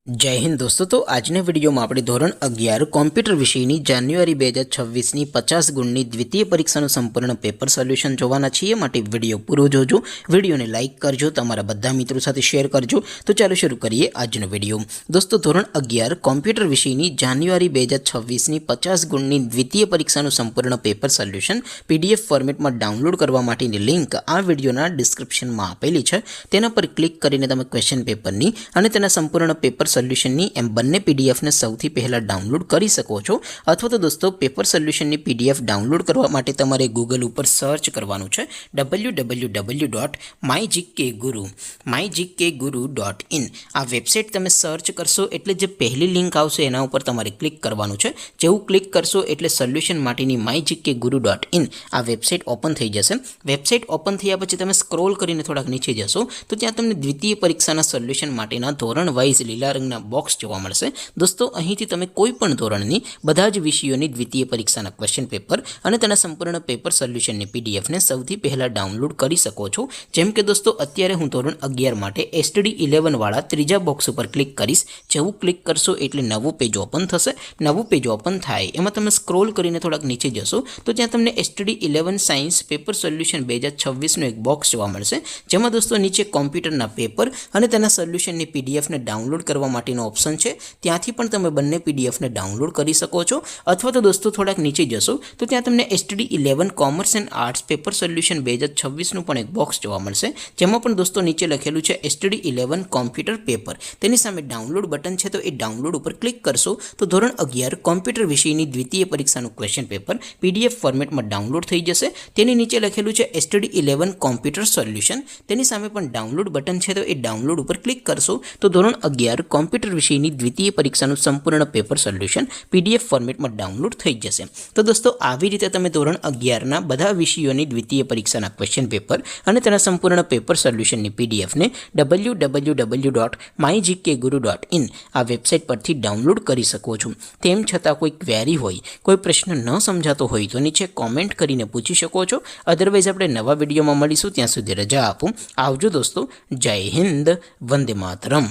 जय हिंद दोस्तों। तो आज वीडियो में આપણે ધોરણ 11 કોમ્પ્યુટર વિષયની જાન્યુઆરી 2026ની 50 ગુણની દ્વિતીય પરીક્ષાનું સંપૂર્ણ પેપર સોલ્યુશન જોવાના છીએ। માટે વિડિયો પૂરો જોજો, વિડિયોને લાઈક કરજો, તમારા બધા મિત્રો સાથે શેર કરજો। તો ચાલો શરૂ કરીએ આજનો વિડિયો। દોસ્તો ધોરણ 11 કોમ્પ્યુટર વિષયની જાન્યુઆરી 2026ની 50 ગુણની દ્વિતીય પરીક્ષાનું સંપૂર્ણ પેપર સોલ્યુશન PDF ફોર્મેટમાં ડાઉનલોડ કરવા માટેની લિંક આ વિડિયોના ડિસ્ક્રિપ્શનમાં આપેલી છે। તેના પર ક્લિક કરીને તમે ક્વેશ્ચન પેપરની અને તેના સંપૂર્ણ પેપર સોલ્યુશનની એમ બંને પીડીએફને સૌથી પહેલા ડાઉનલોડ કરી શકો છો। અથવા તો દોસ્તો પેપર સોલ્યુશનની પીડીએફ ડાઉનલોડ કરવા માટે તમારે ગૂગલ ઉપર સર્ચ કરવાનું છે www.mygkguru.in। આ વેબસાઇટ તમે સર્ચ કરશો એટલે જે પહેલી લિંક આવશે એના ઉપર તમારે ક્લિક કરવાનું છે। જેવું ક્લિક કરશો એટલે સોલ્યુશન માટેની mygkguru.in આ વેબસાઇટ ઓપન થઈ જશે। વેબસાઇટ ઓપન થયા પછી તમે સ્ક્રોલ કરીને થોડાક નીચે જશો તો ત્યાં તમને દ્વિતીય પરીક્ષાના સોલ્યુશન માટેના ધોરણ વાઇઝ લીલા રંગના બોક્સ જોવા મળશે। દોસ્તો અહીંથી તમે કોઈ પણ ધોરણની બધા જ વિષયોની દ્વિતીય પરીક્ષાના ક્વેશ્ચન પેપર અને તેના સંપૂર્ણ પેપર સોલ્યુશનની પીડીએફને સૌથી પહેલા ડાઉનલોડ કરી શકો છો। જેમ કે દોસ્તો અત્યારે હું ધોરણ 11 માટે STD 11 વાળા ત્રીજા બોક્સ ઉપર ક્લિક કરીશ। જેવું ક્લિક કરશો એટલે નવું પેજ ઓપન થશે। નવું પેજ ઓપન થાય એમાં તમે સ્ક્રોલ કરીને થોડાક નીચે જશો તો ત્યાં તમને STD 11 સાયન્સ પેપર સોલ્યુશન 2026 નું એક બોક્સ જોવા મળશે। જેમાં દોસ્તો નીચે કોમ્પ્યુટરના પેપર અને તેના સોલ્યુશનની પીડીએફને ડાઉનલોડ કરવા માટેનો ઓપ્શન છે। ત્યાંથી પણ તમે બંને પીડીએફને ડાઉનલોડ કરી શકો છો। અથવા તો દોસ્તો થોડાક નીચે જશો તો ત્યાં તમને STD 11 commerce and arts paper solution 2026 નું પણ એક બોક્સ જોવા મળશે। જેમાં પણ દોસ્તો નીચે લખેલું છે STD 11 કોમ્પ્યુટર પેપર, તેની સામે ડાઉનલોડ બટન છે તો એ ડાઉનલોડ ઉપર ક્લિક કરશો તો ધોરણ 11 કોમ્પ્યુટર વિષયની દ્વિતીય પરીક્ષાનું ક્વેશ્ચન પેપર PDF ફોર્મેટમાં ડાઉનલોડ થઈ જશે। તેની નીચે લખેલું છે STD 11 કોમ્પ્યુટર સોલ્યુશન, તેની સામે પણ ડાઉનલોડ બટન છે તો એ ડાઉનલોડ ઉપર ક્લિક કરશો તો ધોરણ 11 કોમ્પ્યુટર વિષયની દ્વિતીય પરીક્ષાનું સંપૂર્ણ પેપર સોલ્યુશન PDF ફોર્મેટમાં ડાઉનલોડ થઈ જશે। તો દોસ્તો આવી રીતે તમે ધોરણ 11ના બધા વિષયોની દ્વિતીય પરીક્ષાના ક્વેશ્ચન પેપર અને તેના સંપૂર્ણ પેપર સોલ્યુશનની પીડીએફને www.mygkguru.in આ વેબસાઇટ પરથી ડાઉનલોડ કરી શકો છો। તેમ છતાં કોઈ ક્વેરી હોય, કોઈ પ્રશ્ન ન સમજાતો હોય તો નીચે કોમેન્ટ કરીને પૂછી શકો છો। અધરવાઇઝ આપણે નવા વિડીયોમાં મળીશું, ત્યાં સુધી રજા આપો। આવજો દોસ્તો, જય હિન્દ, વંદે માતરમ।